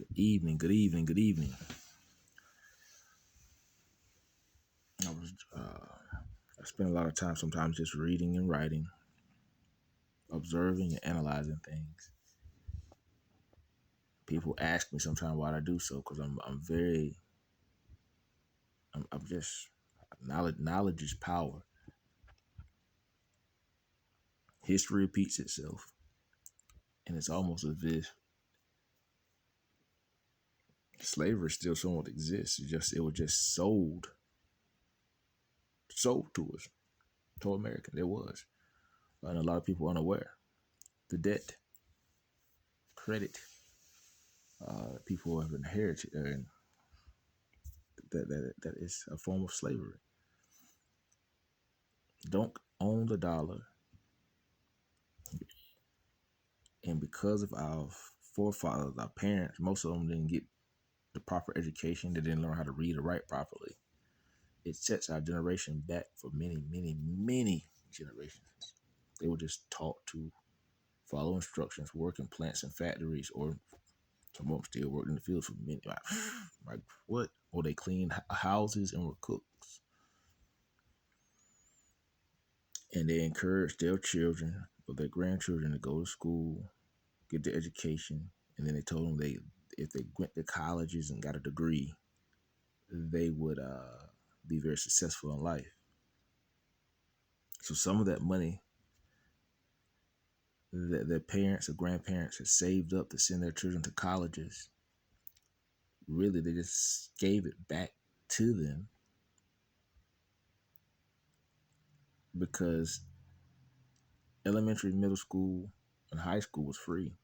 Good evening, good evening. I was I spend a lot of time sometimes just reading and writing, observing and analyzing things. People ask me sometimes why I do so because I'm just knowledge is power. History repeats itself, and it's almost as if slavery still somewhat exists. It was just sold to us, to Americans. It was, and a lot of people unaware. The debt, credit, people have inherited, and that is a form of slavery. Don't own the dollar, and because of our forefathers, our parents, most of them didn't get the proper education. They didn't learn how to read or write properly. It sets our generation back for many, many, many generations. They were just taught to follow instructions, work in plants and factories, or some of them still worked in the fields for many. Like what? Or they cleaned houses and were cooks. And they encouraged their children or their grandchildren to go to school, get their education, and then they told them if they went to colleges and got a degree, they would be very successful in life. So some of that money that their parents or grandparents had saved up to send their children to colleges, really they just gave it back to them because elementary, middle school, and high school was free,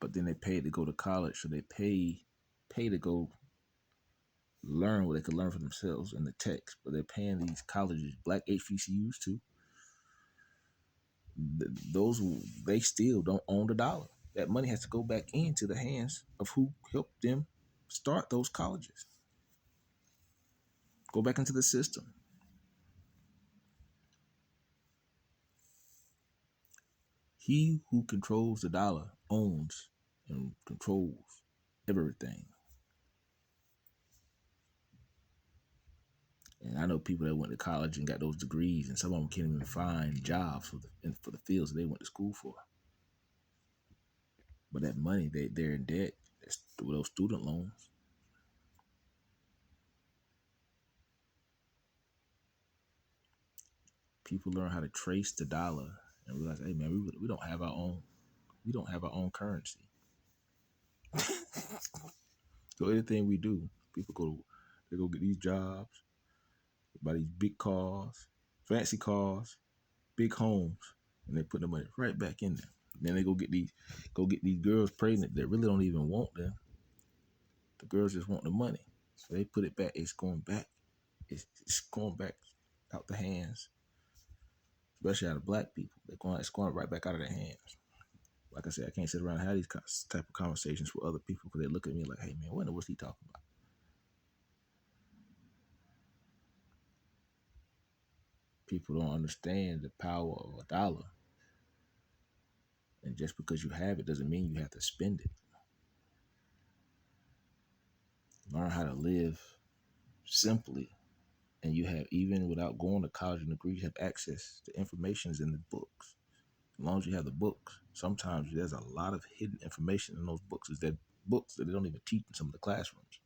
but then they paid to go to college, so they pay to go learn what they could learn for themselves in the text, but they're paying these colleges, black HBCUs too. Those they still don't own the dollar. That money has to go back into the hands of who helped them start those colleges. Go back into the system. He who controls the dollar owns and controls everything. And I know people that went to college and got those degrees, and some of them can't even find jobs for the fields that they went to school for. But that money, they're in debt. That's those student loans. People learn how to trace the dollar and realize, hey man, we don't have our own. We don't have our own currency. So anything we do, they go get these jobs, buy these big cars, fancy cars, big homes, and they put the money right back in there. Then they go get these girls pregnant that really don't even want them. The girls just want the money, so they put it back. It's going back. It's going back out the hands, especially out of black people. It's going right back out of their hands. Like I said, I can't sit around and have these type of conversations with other people because they look at me like, "Hey man, what's he talking about?" People don't understand the power of a dollar, and just because you have it doesn't mean you have to spend it. Learn how to live simply, and you have even without going to college and degree, you have access to information is in the books. As long as you have the books, sometimes there's a lot of hidden information in those books. Is that books that they don't even teach in some of the classrooms.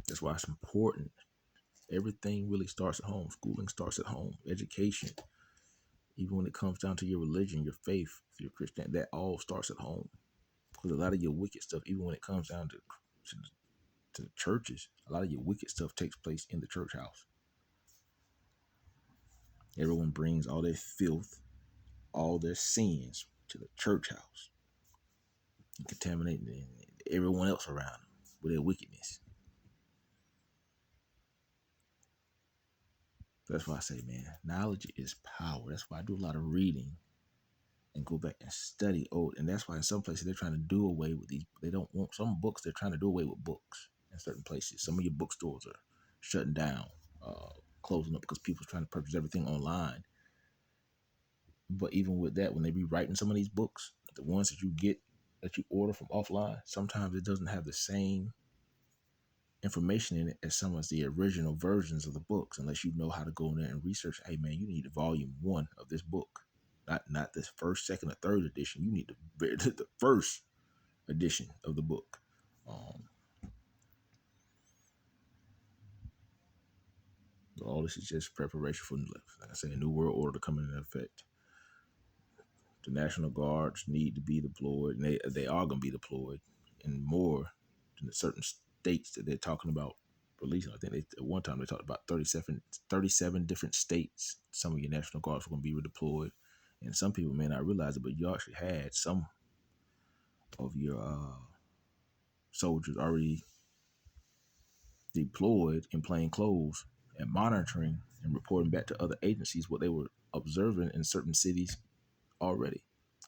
That's why it's important. Everything really starts at home. Schooling starts at home. Education, even when it comes down to your religion, your faith, if you're Christian, that all starts at home. Because a lot of your wicked stuff, even when it comes down to the churches, a lot of your wicked stuff takes place in the church house. Everyone brings all their filth, all their sins to the church house and contaminating everyone else around them with their wickedness. That's why I say, man, knowledge is power. That's why I do a lot of reading and go back and study old. And that's why in some places they're trying to do away with these. They don't want some books. They're trying to do away with books in certain places. Some of your bookstores are shutting down, closing up because people's trying to purchase everything online. But even with that, when they rewriting some of these books, the ones that you get that you order from offline, sometimes it doesn't have the same information in it as some of the original versions of the books, unless you know how to go in there and research. Hey man, you need a volume 1 of this book, not this first, second, or third edition. You need the first edition of the book. All this is just preparation for, like I say, a new world order coming into effect. The National Guards need to be deployed, and they are going to be deployed in more than the certain states that they're talking about releasing. I think at one time they talked about 37 different states. Some of your National Guards were going to be redeployed, and some people may not realize it, but you actually had some of your soldiers already deployed in plain clothes and monitoring and reporting back to other agencies what they were observing in certain cities already.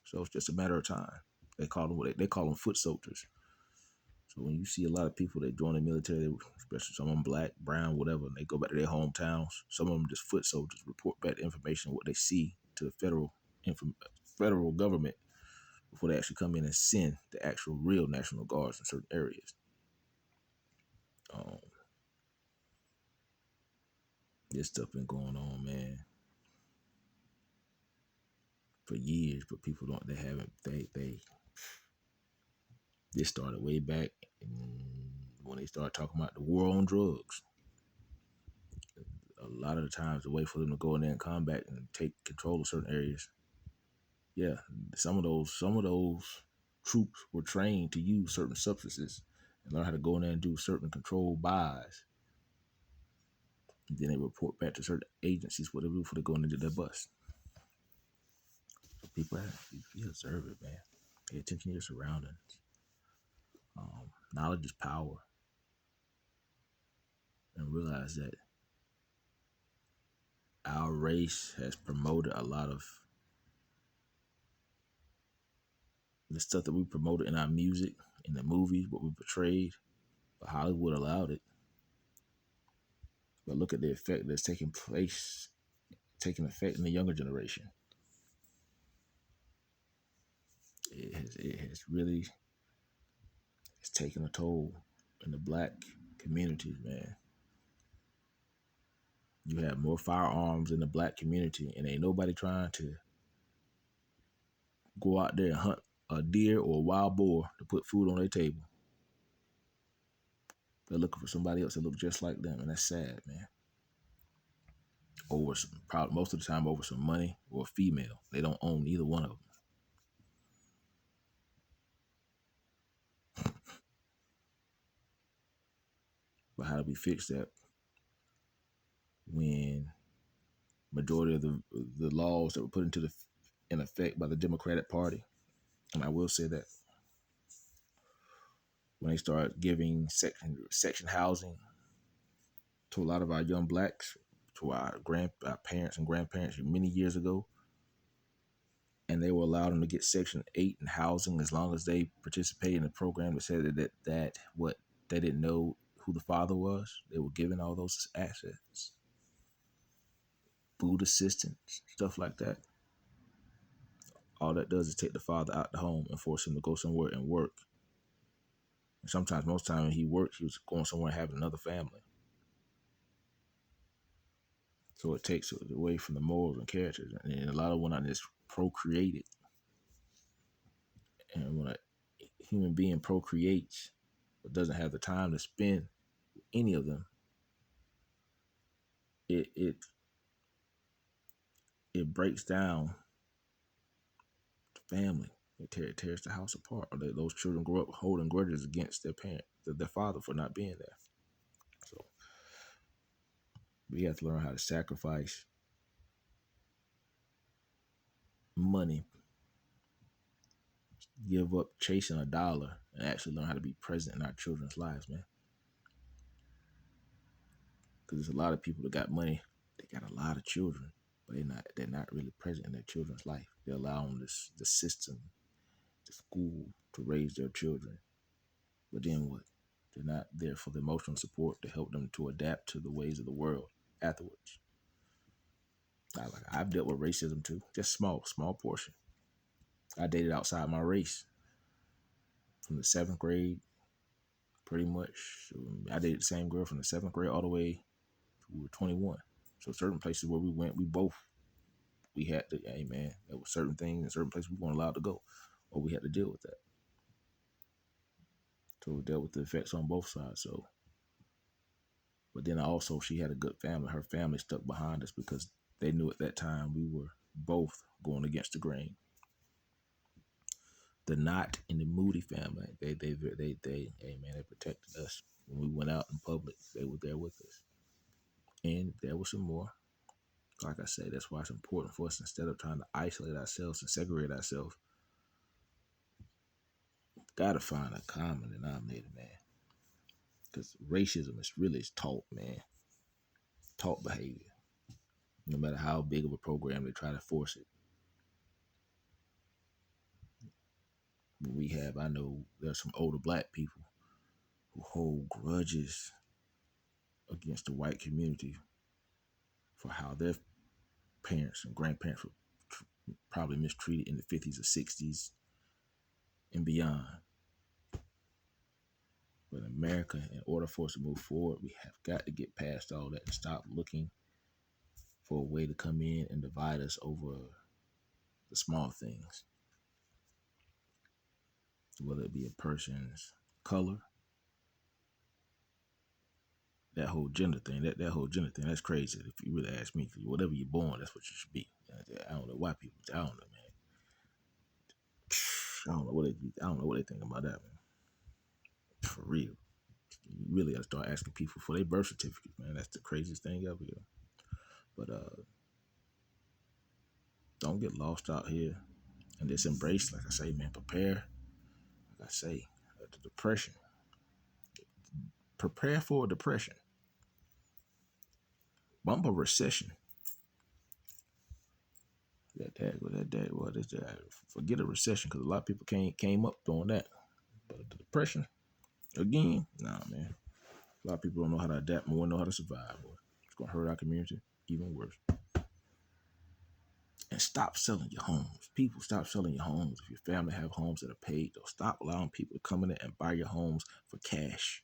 So it's just a matter of time. They call them they call them foot soldiers. So when you see a lot of people that join the military, especially some of them black, brown, whatever, and they go back to their hometowns, some of them just foot soldiers report back the information what they see to the federal government before they actually come in and send the actual real National Guards in certain areas. This stuff been going on, man, for years, but people don't. They haven't. They This started way back when they started talking about the war on drugs. A lot of the times, the way for them to go in there and combat and take control of certain areas, yeah, some of those troops were trained to use certain substances and learn how to go in there and do certain controlled buys. And then they report back to certain agencies what they do before they go in and do their bust. So people have you observe it, man. Pay attention to your surroundings. Knowledge is power, and realize that our race has promoted a lot of the stuff that we promoted in our music, in the movies, what we portrayed, but Hollywood allowed it. But look at the effect that's taking effect in the younger generation. It has really it's taken a toll in the black communities, man. You have more firearms in the black community, and ain't nobody trying to go out there and hunt a deer or a wild boar to put food on their table. They're looking for somebody else that look just like them, and that's sad, man. Over some, probably most of the time over some money or a female. They don't own either one of them. But how do we fix that when majority of the laws that were put in effect by the Democratic Party, and I will say that when they start giving section housing to a lot of our young blacks, to our parents and grandparents many years ago, and they will allow them to get Section 8 in housing as long as they participate in a program that said that what they didn't know who the father was, they were given all those assets, food assistance, stuff like that. All that does is take the father out the home and force him to go somewhere and work. And sometimes, most time when he worked, he was going somewhere and having another family. So it takes it away from the morals and characters. And a lot of when I just procreated. And when a human being procreates but doesn't have the time to spend any of them, it breaks down the family. It tears the house apart. Or those children grow up holding grudges against their parent, their father, for not being there. So we have to learn how to sacrifice money, give up chasing a dollar, and actually learn how to be present in our children's lives, man. Because there's a lot of people that got money, they got a lot of children, but they're not really present in their children's life. They're allowing the system, the school, to raise their children. But then what? They're not there for the emotional support to help them to adapt to the ways of the world afterwards. I've dealt with racism too, just small portion. I dated outside my race. from the 7th grade, pretty much. I dated the same girl from the 7th grade all the way to we were 21. So certain places where we went, we had to, hey man, there were certain things and certain places we weren't allowed to go, or we had to deal with that. So we dealt with the effects on both sides. So, but then also she had a good family. Her family stuck behind us because they knew at that time we were both going against the grain. The Knott and the Moody family, hey man, they protected us when we went out in public. They were there with us, and there was some more. Like I say, that's why it's important for us, instead of trying to isolate ourselves and segregate ourselves, gotta find a common denominator, man. Because racism is taught, man, taught behavior. No matter how big of a program they try to force it. I know there's some older black people who hold grudges against the white community for how their parents and grandparents were probably mistreated in the 50s or 60s and beyond. But in America, in order for us to move forward, we have got to get past all that and stop looking for a way to come in and divide us over the small things, whether it be a person's color, that whole gender thing, that whole gender thing, that's crazy. If you really ask me, whatever you're born, that's what you should be. I don't know why people, I don't know, man. I don't know what they think about that, man. For real. You really gotta start asking people for their birth certificates, man. That's the craziest thing ever, yo. But don't get lost out here and just embrace, like I say, man, prepare. Like I say, the depression. Prepare for a depression. Bump a recession. What is that? Forget a recession, because a lot of people came up doing that. But the depression, again, nah, man. A lot of people don't know how to adapt and won't know how to survive. Boy. It's gonna hurt our community even worse. And stop selling your homes. People, stop selling your homes. If your family have homes that are paid, though, stop allowing people to come in there and buy your homes for cash.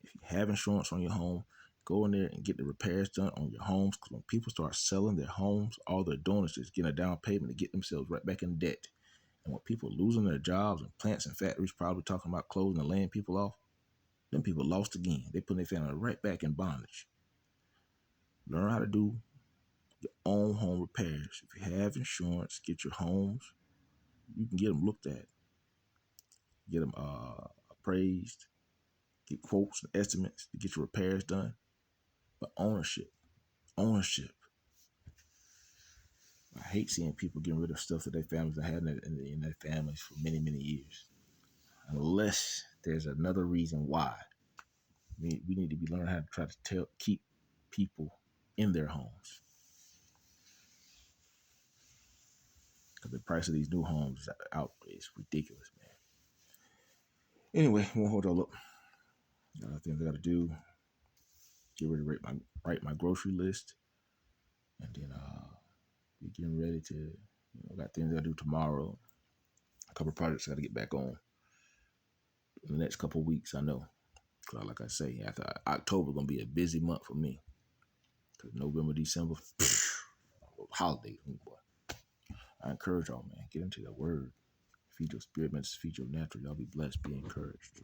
If you have insurance on your home, go in there and get the repairs done on your homes. Because when people start selling their homes, all they're doing is just getting a down payment to get themselves right back in debt. And when people are losing their jobs and plants and factories probably talking about closing and laying people off, them people lost again. They put their family right back in bondage. Learn how to do your own home repairs. If you have insurance, get your homes. You can get them looked at, get them appraised, get quotes and estimates to get your repairs done. But ownership. I hate seeing people getting rid of stuff that their families have had in their families for many, many years. Unless there's another reason why. We need to be learning how to try to keep people in their homes. Because the price of these new homes is outrageous, ridiculous, man. Anyway, we'll hold on up. Other things I got to do. Get ready to write my grocery list, and then be getting ready to. Got things I got to do tomorrow. A couple of projects I got to get back on in the next couple of weeks. I know. Like I say, after October gonna be a busy month for me. Cause November, December, holidays, boy. I encourage y'all, man, get into the word. Feed your spirit, man. Feed your natural. Y'all be blessed. Be encouraged.